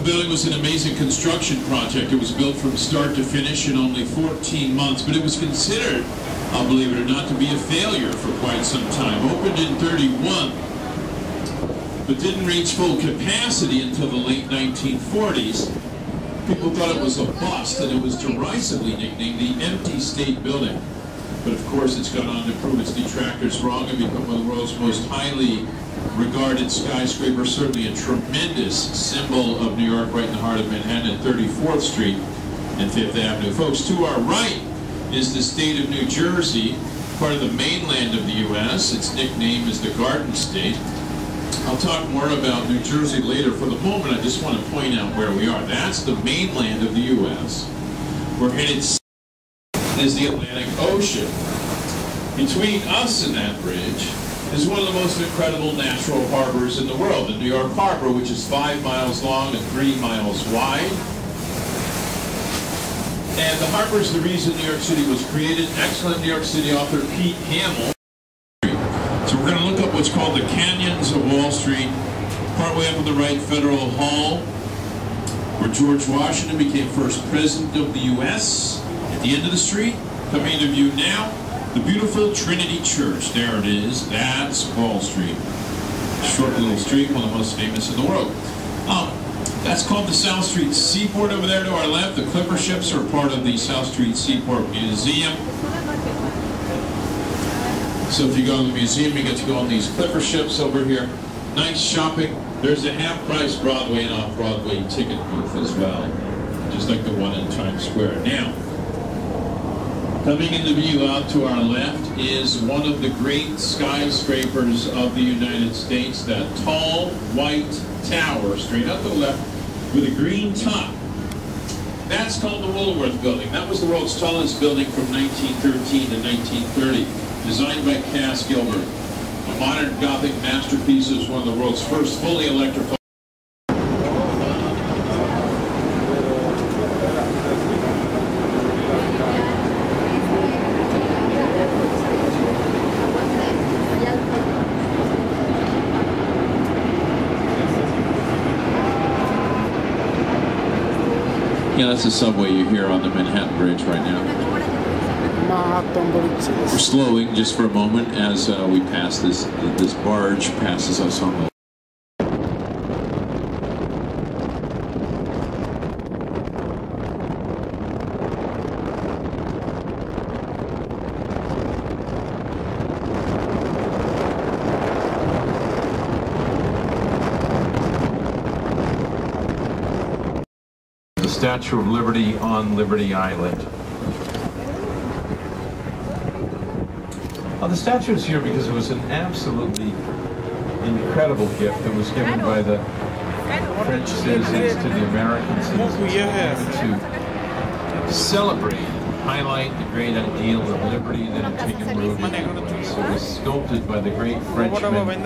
building was an amazing construction project. It was built from start to finish in only 14 months, but it was considered, believe it or not, to be a failure for quite some time. Opened in 31, but didn't reach full capacity until the late 1940s. People thought it was a bust, and it was derisively nicknamed the Empty State Building. But of course, it's gone on to prove its detractors wrong and become one of the world's most highly regarded skyscraper, certainly a tremendous symbol of New York, right in the heart of Manhattan at 34th Street and 5th Avenue. Folks, to our right is the state of New Jersey, part of the mainland of the U.S. Its nickname is the Garden State. I'll talk more about New Jersey later. For the moment, I just want to point out where we are. That's the mainland of the U.S. We're headed south is the Atlantic Ocean. Between us and that bridge is one of the most incredible natural harbors in the world, the New York Harbor, which is 5 miles long and 3 miles wide. And the harbor is the reason New York City was created. Excellent New York City author Pete Hamill. So we're going to look up what's called the Canyons of Wall Street, partway up on the right, Federal Hall, where George Washington became first president of the U.S. At the end of the street, coming into view now, the beautiful Trinity Church. There it is. That's Wall Street. Short little street, one of the most famous in the world. That's called the South Street Seaport over there to our left. The Clipper ships are part of the South Street Seaport Museum. So if you go to the museum, you get to go on these Clipper ships over here. Nice shopping. There's a half-price Broadway and off-Broadway ticket booth as well, just like the one in Times Square. Now, coming into view out to our left is one of the great skyscrapers of the United States, that tall white tower straight up to the left with a green top. That's called the Woolworth Building. That was the world's tallest building from 1913 to 1930, designed by Cass Gilbert. A modern Gothic masterpiece, is one of the world's first fully electrified. Yeah, that's the subway you hear on the Manhattan Bridge right now. We're slowing just for a moment as we pass this barge passes us on the. The Statue of Liberty on Liberty Island. The statue is here because it was an absolutely incredible gift that was given by the French citizens to the American citizens to celebrate, highlight the great ideal of liberty that had taken root. It was sculpted by the great Frenchman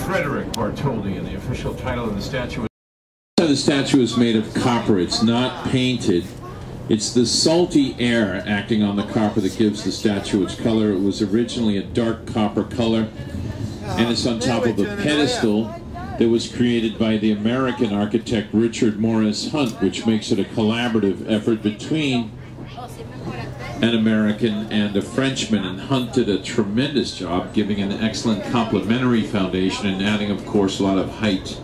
Frederick Bartholdi, and the official title of the statue. The statue is made of copper. It's not painted. It's the salty air acting on the copper that gives the statue its color. It was originally a dark copper color, and it's on top of a pedestal that was created by the American architect Richard Morris Hunt, which makes it a collaborative effort between an American and a Frenchman, and Hunt did a tremendous job giving an excellent complementary foundation and adding, of course, a lot of height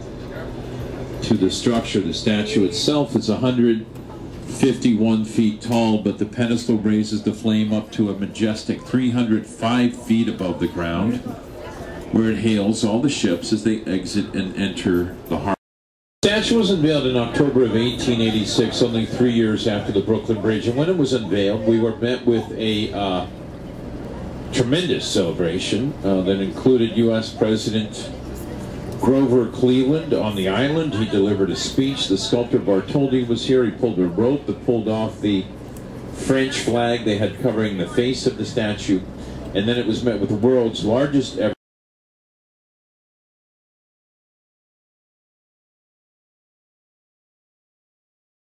to the structure. The statue itself is 151 feet tall, but the pedestal raises the flame up to a majestic 305 feet above the ground, where it hails all the ships as they exit and enter the harbor. The statue was unveiled in October of 1886, only 3 years after the Brooklyn Bridge, and when it was unveiled, we were met with a tremendous celebration that included U.S. President Grover Cleveland on the island. He delivered a speech. The sculptor Bartholdi was here. He pulled a rope that pulled off the French flag they had covering the face of the statue, and then it was met with the world's largest ever